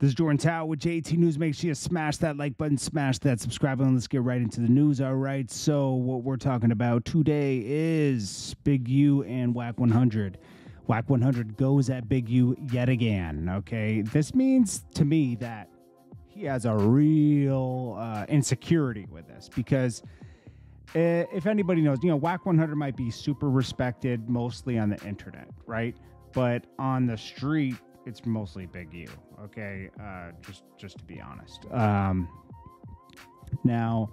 This is Jordan Tao with JT News. Make sure you smash that like button, smash that subscribe button. Let's get right into the news. All right. So what we're talking about today is Big U and Whack 100. Whack 100 goes at Big U yet again. Okay. This means to me that he has a real insecurity with this because if anybody knows, Whack 100 might be super respected mostly on the internet, right? But on the street, it's mostly Big U, okay? Just to be honest. Now,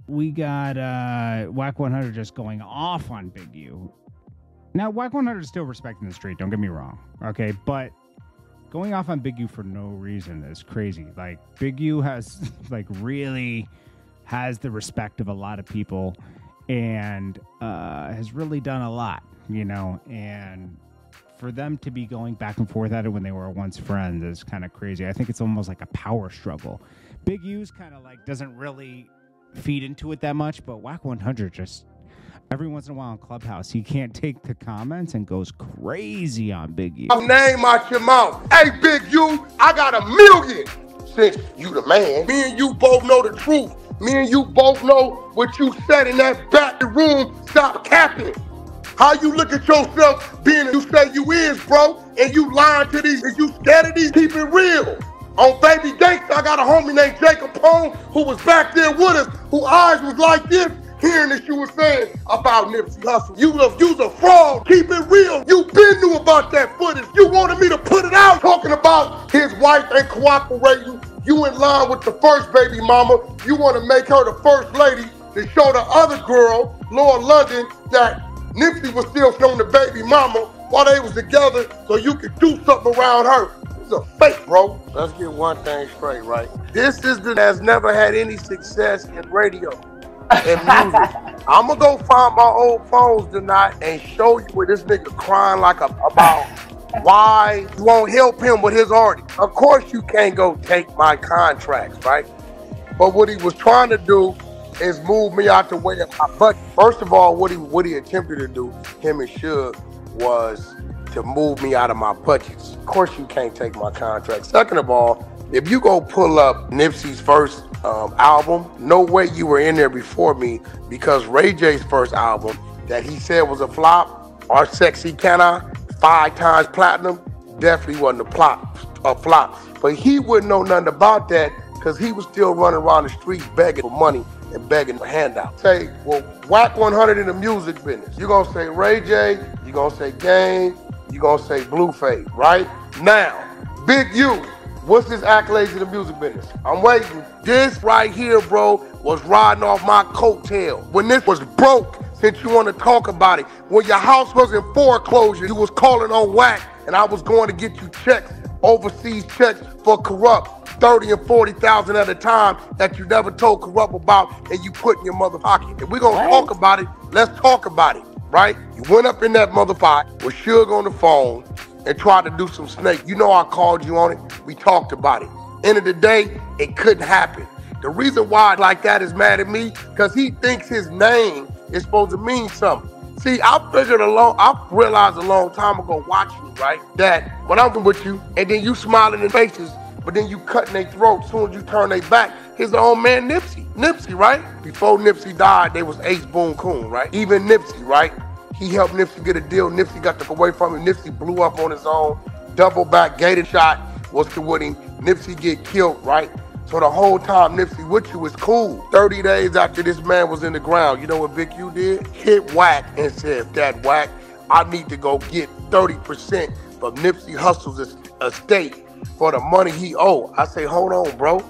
we got Whack 100 just going off on Big U. Now, Whack 100 is still respecting the street, don't get me wrong, okay? But going off on Big U for no reason is crazy. Like, Big U has, really has the respect of a lot of people and has really done a lot, and for them to be going back and forth at it when they were once friends is kind of crazy. I think it's almost like a power struggle. Big U's kind of doesn't really feed into it that much, but Whack 100 just every once in a while in Clubhouse, he can't take the comments and goes crazy on Big U. Name out your mouth. Hey, Big U, I got $1 million. Since you the man, me and you both know the truth. Me and you both know what you said in that back room. Stop capping. How you look at yourself being you say you is, bro, and you lying to these, and you scared of these, keep it real. On Baby Gangsta, I got a homie named Jacob Pone who was back there with us, whose eyes was like this, hearing this you were saying about Nipsey Hussle. You's a fraud. Keep it real. You been knew about that footage. You wanted me to put it out, talking about his wife ain't cooperating. You in line with the first baby mama. You want to make her the first lady to show the other girl, Laura London, that Nipsey was still showing the baby mama while they was together so you could do something around her. It's a fake, bro. Let's get one thing straight, right? This is the has never had any success in radio and music. I'm gonna go find my old phones tonight and show you where this nigga crying about why you won't help him with his artist. Of course you can't go take my contracts, right? But what he was trying to do is move me out the way of my budget. First of all, what he attempted to do, him and Suge, was to move me out of my budgets. Of course you can't take my contract. Second of all, if you go pull up Nipsey's first album, no way you were in there before me, because Ray J's first album that he said was a flop, Our Sexy Can I, 5 times platinum, definitely wasn't a flop. But he wouldn't know nothing about that because he was still running around the streets begging for money and begging for handouts. Say, well, Whack 100 in the music business. You're gonna say Ray J, you're gonna say Game, you're gonna say Blueface, right? Now, Big U, what's his accolades in the music business? I'm waiting. This right here, bro, was riding off my coattail. When this was broke, since you want to talk about it, when your house was in foreclosure, you was calling on Whack, and I was going to get you checks, overseas checks for Corrupt, 30 and 40,000 at a time that you never told Corrupt about, and you put in your mother pocket. If we're gonna talk about it, let's talk about it, right? You went up in that motherfucker with Suge on the phone and tried to do some snake. You know I called you on it. We talked about it. End of the day, it couldn't happen. The reason why like that is mad at me, because he thinks his name is supposed to mean something. See, I realized a long time ago watching you, right, that when I'm with you, and then you smiling in faces, but then you cutting their throat as soon as you turn their back. His own man Nipsey, right? Before Nipsey died, they was Ace Boone Coon, right? Even Nipsey, right? He helped Nipsey get a deal. Nipsey got took away from him. Nipsey blew up on his own. Double back gated shot was to what Nipsey get killed, right? So the whole time Nipsey with you was cool. 30 days after this man was in the ground, you know what Big U did? Hit Whack and said, "That Whack, I need to go get 30% from Nipsey Hussle's estate for the money he owe." I say, hold on, bro.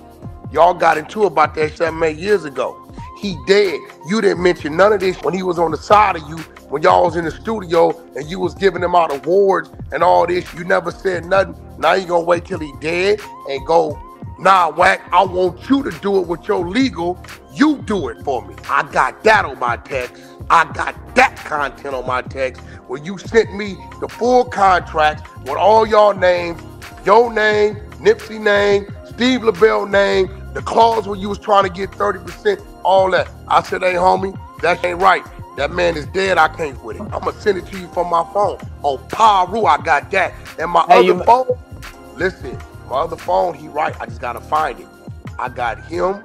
Y'all got into about that 7-8 years ago. He dead. You didn't mention none of this when he was on the side of you, when y'all was in the studio and you was giving him out awards and all this. You never said nothing. Now you gonna wait till he dead and go, nah, Whack, I want you to do it with your legal. You do it for me. I got that on my text. I got that content on my text when you sent me the full contract with all y'all names, your name, Nipsey name, Steve LaBelle name, the clause where you was trying to get 30%, all that. I said, hey, homie, that ain't right. That man is dead. I can't with it. I'm going to send it to you from my phone. On Paru, I got that. And my other phone, listen, my other phone, he right. I just gotta find it. I got him.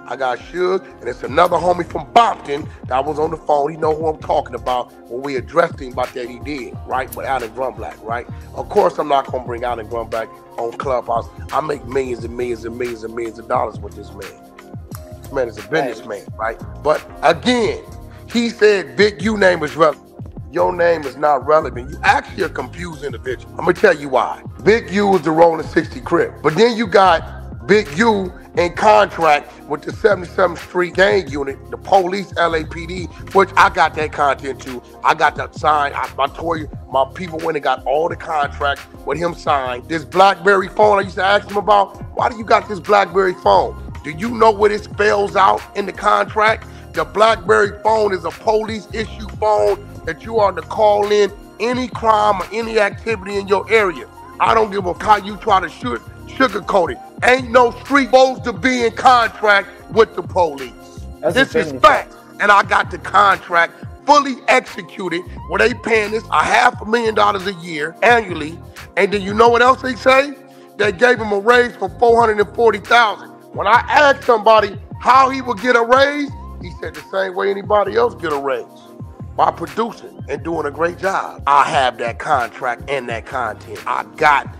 I got Suge, and it's another homie from Bompton that was on the phone. He know who I'm talking about when we addressed him about that he did, right? With Alan Grumblack, right? Of course, I'm not gonna bring Alan Grumblack on Clubhouse. I make millions and millions and millions and millions of dollars with this man. This man is a businessman, right? But again, he said Big U name is relevant. Your name is not relevant. You actually a confused individual. I'm gonna tell you why. Big U is the Rolling 60 Crip, but then you got Big U in contract with the 77th Street Gang Unit, the police, LAPD, which I got that content too. I got that signed. I told you, my people went and got all the contracts with him signed. This BlackBerry phone, I used to ask him about, why do you got this BlackBerry phone? Do you know what it spells out in the contract? The BlackBerry phone is a police issue phone that you are to call in any crime or any activity in your area. I don't give a how you try to sugarcoat it. Ain't no street supposed to be in contract with the police. This is fact. And I got the contract fully executed where they paying this $500,000 a year annually. And then you know what else they say? They gave him a raise for $440,000. When I asked somebody how he would get a raise, he said the same way anybody else get a raise, by producing and doing a great job. I have that contract and that content. I got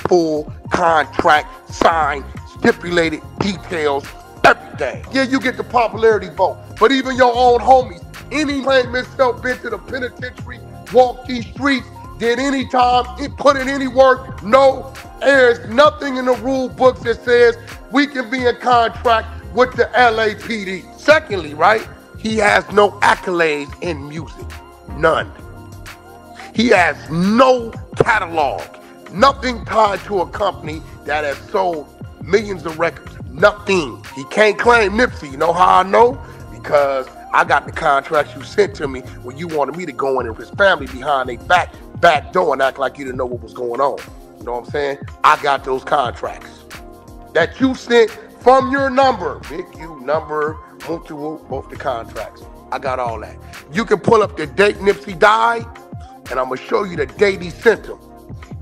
full contract signed, stipulated details, everything. Yeah, you get the popularity vote, but even your own homies, any claim himself been to the penitentiary, walked these streets, did any time, put in any work, no, there's nothing in the rule books that says we can be in contract with the LAPD. Secondly, right, he has no accolades in music, none. He has no catalog, nothing tied to a company that has sold millions of records, nothing. He can't claim Nipsey. You know how I know? Because I got the contracts you sent to me when you wanted me to go in with his family behind their back door and act like you didn't know what was going on. You know what I'm saying? I got those contracts that you sent from your number, Big U number, both the contracts. I got all that. You can pull up the date Nipsey died, and I'm gonna show you the date he sent him.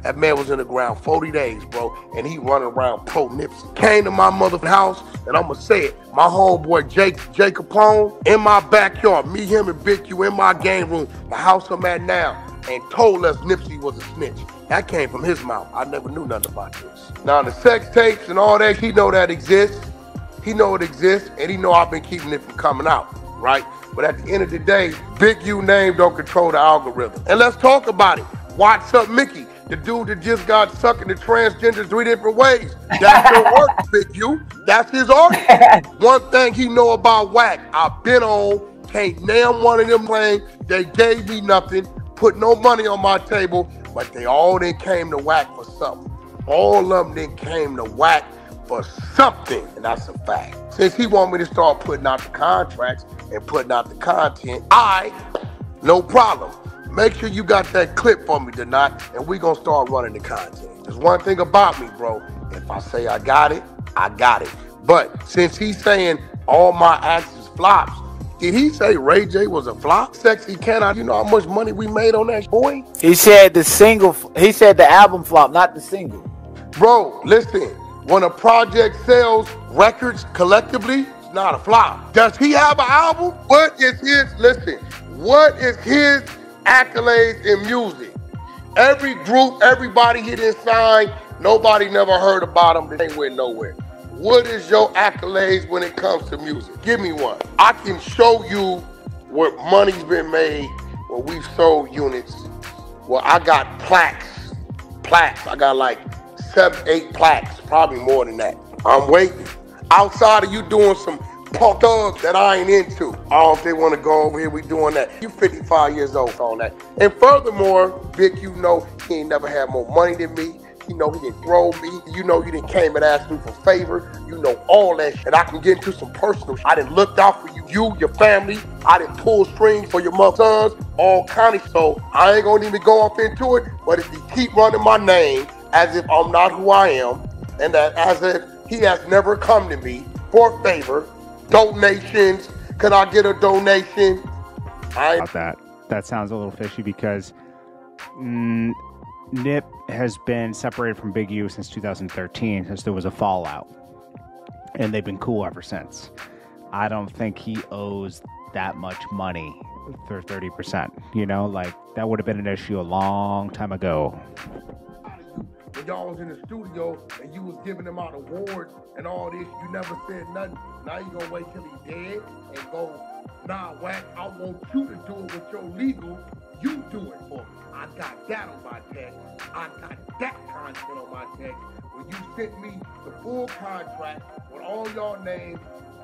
That man was in the ground 40 days, bro, and he running around pro Nipsey. Came to my motherfucking house, and I'm gonna say it, my homeboy Jake Capone in my backyard, me, him, and Big U in my game room, the house I'm at now, and told us Nipsey was a snitch. That came from his mouth. I never knew nothing about this. Now the sex tapes and all that, he know that exists. He know it exists, and he know I've been keeping it from coming out, right? But at the end of the day, Big U name don't control the algorithm. And let's talk about it. What's up, Mickey? The dude that just got sucking the transgenders 3 different ways. That's your work, Big U. That's his argument. One thing he know about Wack, I've been on, can't name one of them playing. They gave me nothing, put no money on my table, but they all then came to Wack for something. All of them then came to Wack for something, and that's a fact. Since he want me to start putting out the contracts and putting out the content, no problem. Make sure you got that clip for me tonight, and we gonna start running the content. There's one thing about me, bro. If I say I got it, I got it. But since he's saying all my acts is flops, did he say Ray J was a flop? Sexy Can I? You know how much money we made on that, boy? He said the single. He said the album flop, not the single. Bro, listen. When a project sells records collectively, it's not a flop. Does he have an album? What is his accolades in music? Every group, everybody he didn't sign, nobody never heard about him. They ain't went nowhere. What is your accolades when it comes to music? Give me one. I can show you where money's been made when we've sold units. Well, I got plaques. I got like 7, 8 plaques, probably more than that. I'm waiting. Outside of you doing some thugs that I ain't into. I don't know if they want to go over here, we doing that. You 55 years old on that. And furthermore, Big, you know he ain't never had more money than me. You know he didn't throw me. You know you didn't came and asked me for favor. You know all that shit. And I can get into some personal shit. I done looked out for you, your family. I done pulled strings for your mother sons, all kind of. So I ain't gonna even go off into it. But if you keep running my name as if I'm not who I am, and that as if he has never come to me for favor, donations, could I get a donation? About that sounds a little fishy because Nip has been separated from Big U since 2013, since there was a fallout. And they've been cool ever since. I don't think he owes that much money for 30%. You know, like, that would have been an issue a long time ago. When y'all was in the studio and you was giving him out awards and all this, you never said nothing. Now you gonna wait till he's dead and go, nah, Wack, I want you to do it with your legal. You do it for me. I got that on my text. I got that content on my text. When you sent me the full contract with all y'all names,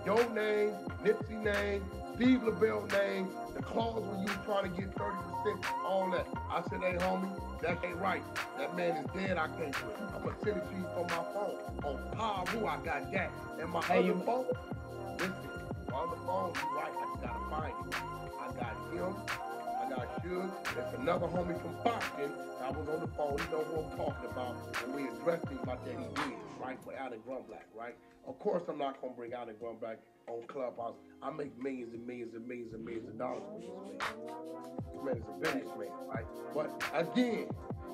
your name, Nipsey name, Steve LaBelle name, the clause when you was trying to get 30%, all that. I said, hey, homie, that ain't right. That man is dead. I can't do it. I'm going to send it to you from my phone. On Paru, I got that. And my other phone, listen, my other phone, you right. I just got to find it. I got him. I got Suge. There's another homie from Boston. I was on the phone. He know who I'm talking about. And we addressed him about that he did, right, for Alan Grumblack, right? Of course, I'm not going to bring Alan Grumblack on Clubhouse. I make millions and millions and millions and millions of dollars with this man. This man is a businessman, right? But again,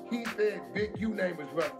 he said Big U name is relevant.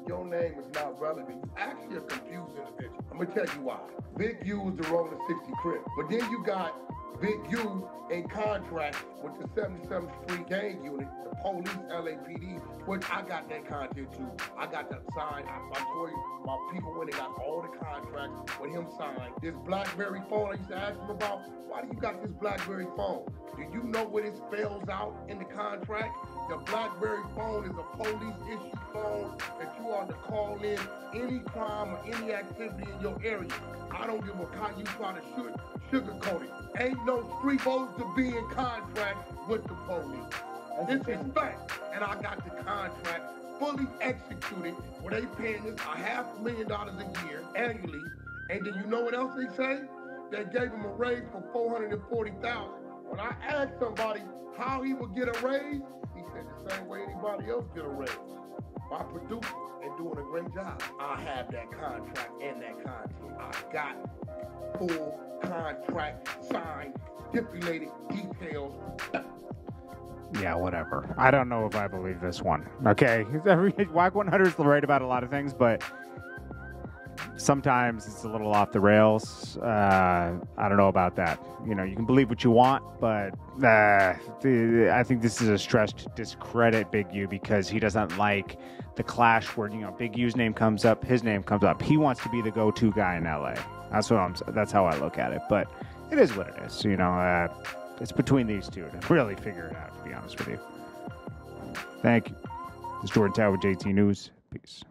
Your name is not relevant. You actually a confused individual. I'm going to tell you why. Big U is the Rolling 60 Crip. But then you got Big U in contract with the 77th Street Gang Unit, the police, LAPD, which I got that content too. I got that signed. I told you, my people when they got all the contracts with him signed. This BlackBerry phone I used to ask him about, why do you got this BlackBerry phone? Do you know what it spells out in the contract? The BlackBerry phone is a police-issued phone that you are to call in any crime or any activity in your area. I don't give a how you try to sugarcoat it. Ain't no street supposed to be in contract with the police. This is fact. And I got the contract fully executed where they paying us $500,000 a year annually. And then you know what else they say? They gave him a raise for $440,000. When I asked somebody how he would get a raise, he said the same way anybody else get a raise. By producing and doing a great job. I have that contract and that content. I got full contract signed, stipulated details. Yeah, whatever. I don't know if I believe this one. Okay, Wack 100 is right about a lot of things, but sometimes it's a little off the rails. I don't know about that. You know, you can believe what you want, but I think this is a stretch to discredit Big U because he doesn't like the clash where, you know, Big U's name comes up, his name comes up. He wants to be the go-to guy in LA. That's how I look at it. But it is what it is. You know, it's between these two to really figure it out, to be honest with you. Thank you. This is Jordan Tower with JT News. Peace.